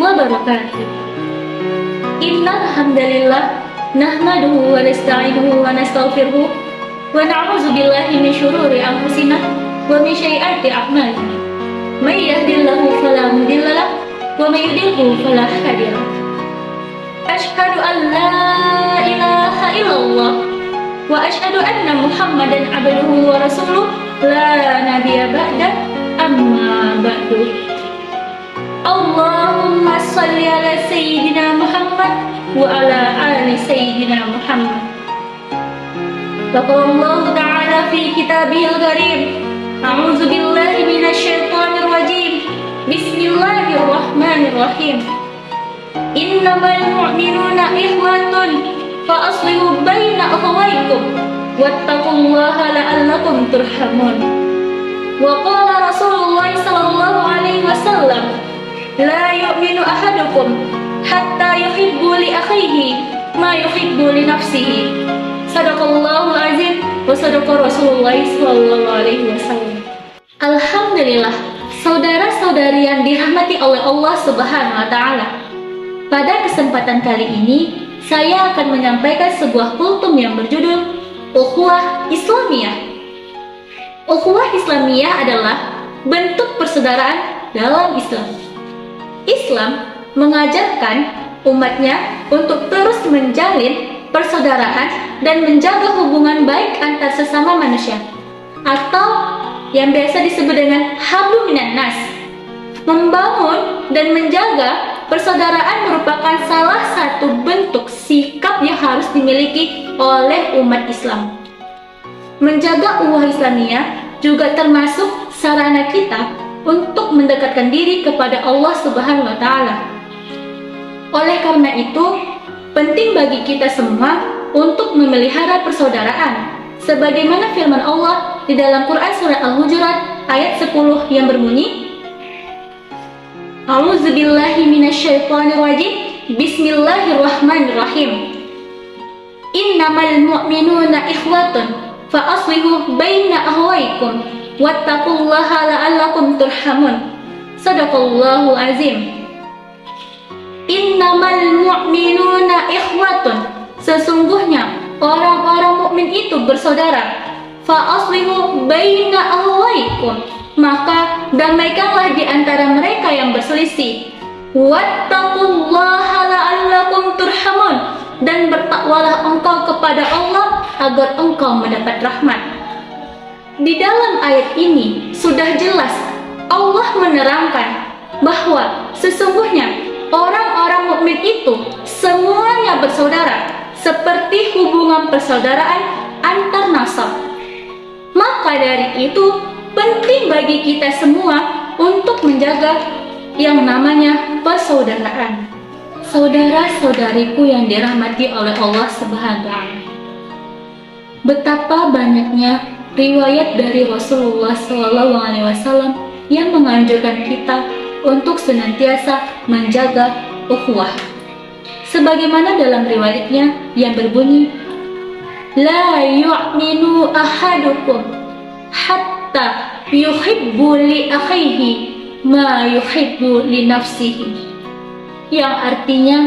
wabarakatuh. Innal hamdalillah nahmaduhu wa nasta'inuhu wa nastaghfiruh wa na'udzu billahi min syururi anfusina wa min sayyiati a'malina. May yahdihillahu fala mudilla lahu wa may yudlilhu fala hadiya lahu. Asyhadu an la ilaha illallah wa asyhadu anna Muhammadan abduhu wa rasuluh la nabiyya ba'da amma ba'du. Allahumma salli ala sayyidina Muhammad wa ala ali sayyidina Muhammad. Qala Allah ta'ala fi kitabihil karim, a'udzu billahi minasy syaithanir rajim. Bismillahirrahmanirrahim. Innamal mu'minuna ikhwatun fa aslihu baina akhawaykum wattaqullaha la'allakum turhamun. Wa qala Rasulullah sallallahu alaihi wasallam, la yu'minu ahadukum hatta yuhibbu li akhihi ma yuhibbu li nafsihi. Sadaqallahul azim wa sadaqa Rasulullah sallallahu alaihi wasallam. Alhamdulillah, saudara-saudari yang dirahmati oleh Allah Subhanahu wa taala. Pada kesempatan kali ini, saya akan menyampaikan sebuah kultum yang berjudul Ukhuwah Islamiyah. Ukhuwah Islamiyah adalah bentuk persaudaraan dalam Islam. Islam mengajarkan umatnya untuk terus menjalin persaudaraan dan menjaga hubungan baik antar sesama manusia, atau yang biasa disebut dengan hablum minan nas. Membangun dan menjaga persaudaraan merupakan salah satu bentuk sikap yang harus dimiliki oleh umat Islam. Menjaga ukhuwah Islamiyah juga termasuk sarana kita untuk mendekatkan diri kepada Allah Subhanahu wa taala. Oleh karena itu, penting bagi kita semua untuk memelihara persaudaraan. Sebagaimana firman Allah di dalam Quran surat Al-Hujurat ayat 10 yang berbunyi, A'udzu billahi minasyaitonir rajim. Bismillahirrahmanirrahim. Innamal mu'minuna ikhwatun fa aslihu baina akhawaykum wattaqullaha la'allakum turhamun. Sadaqallahul azim. Innamal mu'minuna ikhwatun. Sesungguhnya orang-orang mukmin itu bersaudara. Fa aslihu baina akhawaykum. Maka damaikanlah di antara mereka yang berselisih. Wattaqullaha la'allakum turhamun. Dan bertakwalah engkau kepada Allah agar engkau mendapat rahmat. Di dalam ayat ini sudah jelas Allah menerangkan bahwa sesungguhnya orang-orang mukmin itu semuanya bersaudara, seperti hubungan persaudaraan antar nasab. Maka dari itu penting bagi kita semua untuk menjaga yang namanya persaudaraan. Saudara-saudariku yang dirahmati oleh Allah Subhanahu wa taala. Betapa banyaknya riwayat dari Rasulullah SAW yang menganjurkan kita untuk senantiasa menjaga ukhuwah. Sebagaimana dalam riwayatnya yang berbunyi, la yu'minu ahadukum hatta yuhibbu li akhihi ma yuhibbu li nafsihi. Yang artinya,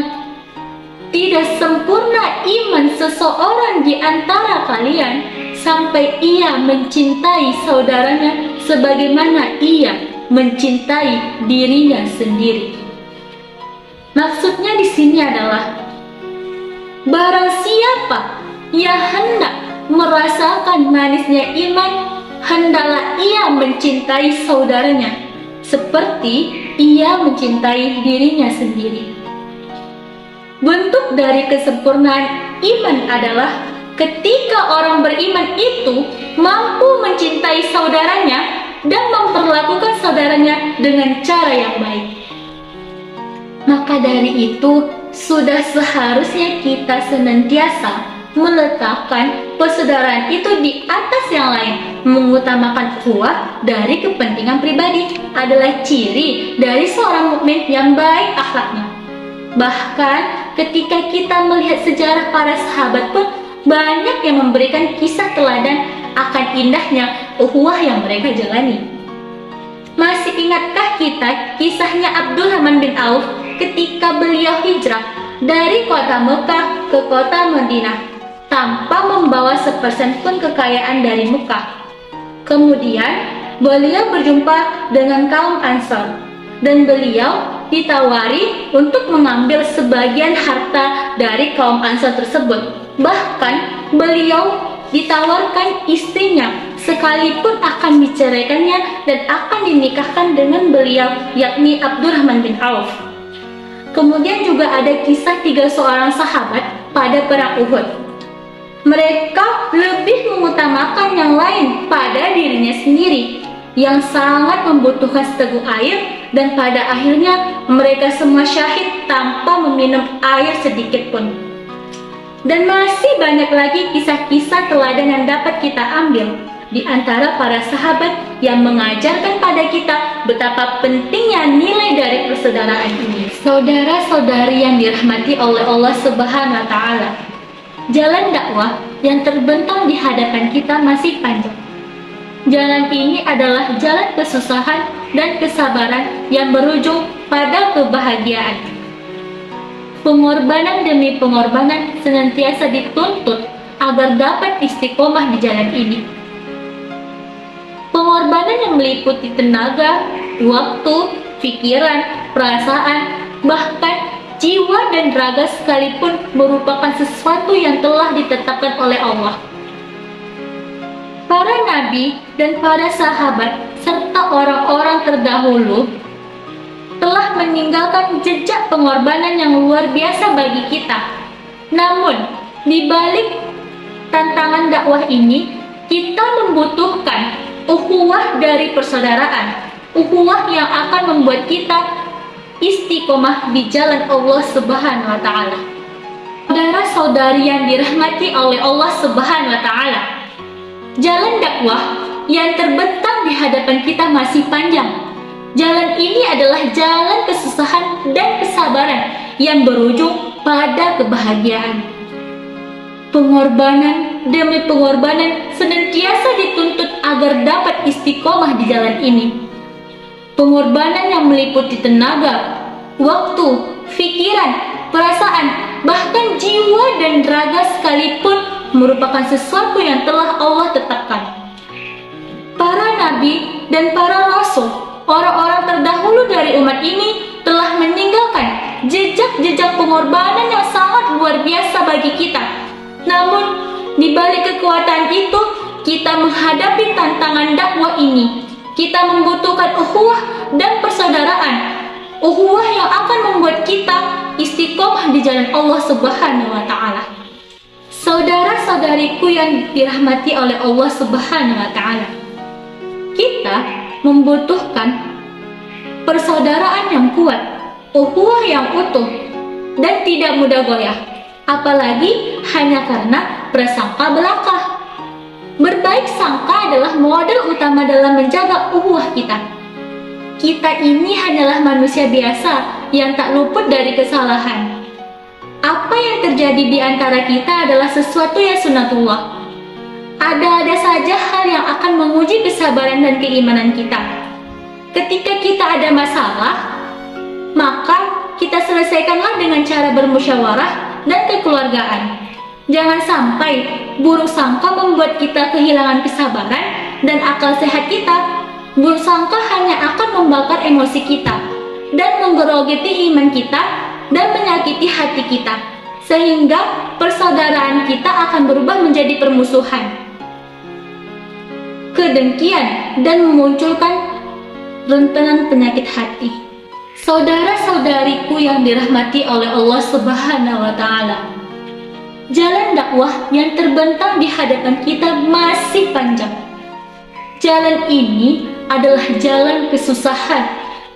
tidak sempurna iman seseorang di antara kalian sampai ia mencintai saudaranya sebagaimana ia mencintai dirinya sendiri. Maksudnya di sini adalah, barang siapa yang hendak merasakan manisnya iman, hendaklah ia mencintai saudaranya seperti ia mencintai dirinya sendiri. Bentuk dari kesempurnaan iman adalah ketika orang beriman itu mampu mencintai saudaranya dan memperlakukan saudaranya dengan cara yang baik. Maka dari itu, sudah seharusnya kita senantiasa meletakkan persaudaraan itu di atas yang lain. Mengutamakan ukhuwah dari kepentingan pribadi adalah ciri dari seorang mukmin yang baik akhlaknya. Bahkan ketika kita melihat sejarah para sahabat pun banyak yang memberikan kisah teladan akan indahnya ukhuwah yang mereka jalani. Masih ingatkah kita kisahnya Abdurrahman bin Auf ketika beliau hijrah dari kota Mekah ke kota Madinah tanpa membawa sepersen pun kekayaan dari Mekah. Kemudian beliau berjumpa dengan kaum Ansar dan beliau ditawari untuk mengambil sebagian harta dari kaum Ansar tersebut. Bahkan beliau ditawarkan istrinya sekalipun akan diceraikannya dan akan dinikahkan dengan beliau, yakni Abdurrahman bin Auf. Kemudian juga ada kisah 3 seorang sahabat pada perang Uhud. Mereka lebih mengutamakan yang lain pada dirinya sendiri yang sangat membutuhkan seteguk air, dan pada akhirnya mereka semua syahid tanpa meminum air sedikit pun. Dan masih banyak lagi kisah-kisah teladan yang dapat kita ambil di antara para sahabat yang mengajarkan pada kita betapa pentingnya nilai dari persaudaraan ini. Saudara-saudari yang dirahmati oleh Allah Subhanahu wa Ta'ala, jalan dakwah yang terbentang di hadapan kita masih panjang. Jalan ini adalah jalan kesusahan dan kesabaran yang berujung pada kebahagiaan. Pengorbanan demi pengorbanan senantiasa dituntut agar dapat istiqomah di jalan ini. Pengorbanan yang meliputi tenaga, waktu, pikiran, perasaan, bahkan jiwa dan raga sekalipun merupakan sesuatu yang telah ditetapkan oleh Allah. Para nabi dan para sahabat serta orang-orang terdahulu telah meninggalkan jejak pengorbanan yang luar biasa bagi kita. Namun, di balik tantangan dakwah ini, kita membutuhkan ukhuwah dari persaudaraan, ukhuwah yang akan membuat kita istiqomah di jalan Allah Subhanahu wa Ta'ala. Saudara-saudari yang dirahmati oleh Allah Subhanahu wa Ta'ala, jalan dakwah yang terbentang di hadapan kita masih panjang. Jalan ini adalah jalan kesusahan dan kesabaran yang berujung pada kebahagiaan. Pengorbanan demi pengorbanan senantiasa dituntut agar dapat istiqomah di jalan ini. Pengorbanan yang meliputi tenaga, waktu, pikiran, perasaan, bahkan jiwa dan raga sekalipun merupakan sesuatu yang telah Allah tetapkan. Para nabi dan para rasul, orang-orang terdahulu dari umat ini telah meninggalkan jejak-jejak pengorbanan yang sangat luar biasa bagi kita. Namun, di balik kekuatan itu, kita menghadapi tantangan dakwah ini. Kita membutuhkan ukhuwah dan persaudaraan. Ukhuwah yang akan membuat kita istiqomah di jalan Allah Subhanahu wa Ta'ala. Saudara-saudariku yang dirahmati oleh Allah Subhanahu wa Ta'ala, kita membutuhkan persaudaraan yang kuat, ukhuwah yang utuh, dan tidak mudah goyah, apalagi hanya karena prasangka belaka. Berbaik sangka adalah modal utama dalam menjaga ukhuwah kita. Kita ini hanyalah manusia biasa yang tak luput dari kesalahan. Apa yang terjadi di antara kita adalah sesuatu yang sunatullah. Ada-ada saja hal yang akan menguji kesabaran dan keimanan kita. Ketika kita ada masalah, maka kita selesaikanlah dengan cara bermusyawarah dan kekeluargaan. Jangan sampai buruk sangka membuat kita kehilangan kesabaran dan akal sehat kita. Buruk sangka hanya akan membakar emosi kita dan menggerogoti iman kita dan menyakiti hati kita, sehingga persaudaraan kita akan berubah menjadi permusuhan, kedengkian, dan memunculkan rentetan penyakit hati. Saudara-saudariku yang dirahmati oleh Allah Subhanahu wa Ta'ala, jalan dakwah yang terbentang di hadapan kita masih panjang. Jalan ini adalah jalan kesusahan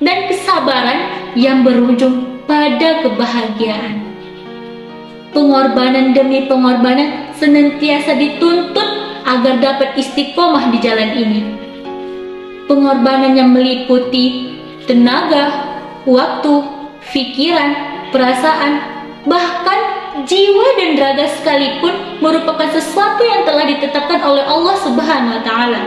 dan kesabaran yang berujung pada kebahagiaan. Pengorbanan demi pengorbanan senantiasa dituntut agar dapat istiqomah di jalan ini. Pengorbanan yang meliputi tenaga, waktu, pikiran, perasaan, bahkan jiwa dan raga sekalipun merupakan sesuatu yang telah ditetapkan oleh Allah Subhanahu wa Ta'ala.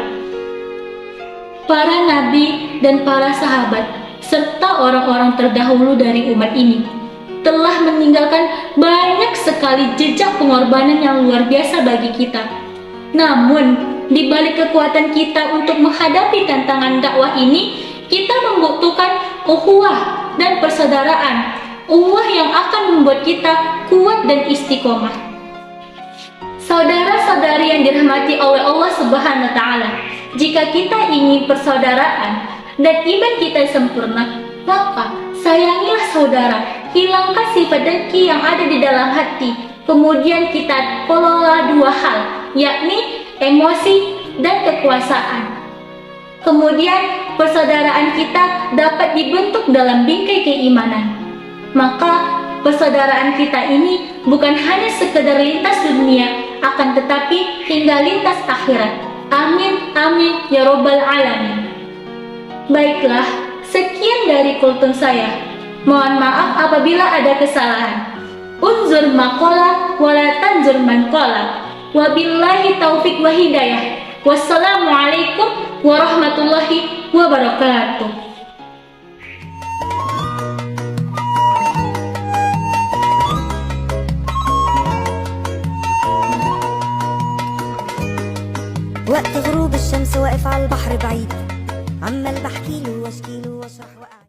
Para nabi dan para sahabat serta orang-orang terdahulu dari umat ini telah meninggalkan banyak sekali jejak pengorbanan yang luar biasa bagi kita. Namun, di balik kekuatan kita untuk menghadapi tantangan dakwah ini, kita membutuhkan ukhuwah dan persaudaraan, ukhuwah yang akan membuat kita kuat dan istiqomah. Saudara-saudari yang dirahmati oleh Allah Subhanahu wa taala, jika kita ingin persaudaraan dan iman kita sempurna, maka sayangilah saudara, hilangkan sifat dengki yang ada di dalam hati. Kemudian kita kelola dua hal, yakni emosi dan kekuasaan. Kemudian persaudaraan kita dapat dibentuk dalam bingkai keimanan. Maka persaudaraan kita ini bukan hanya sekedar lintas dunia, akan tetapi hingga lintas akhirat. Amin, amin, ya robbal alamin. Baiklah, sekian dari kultum saya. Mohon maaf apabila ada kesalahan. Unzur maqala wala tanzur man qala. Wabillahi taufik wa hidayah. Wassalamualaikum warahmatullahi wabarakatuh. وقت غروب الشمس واقف على البحر بعيد، عمال بحكيله واشكيله واشرح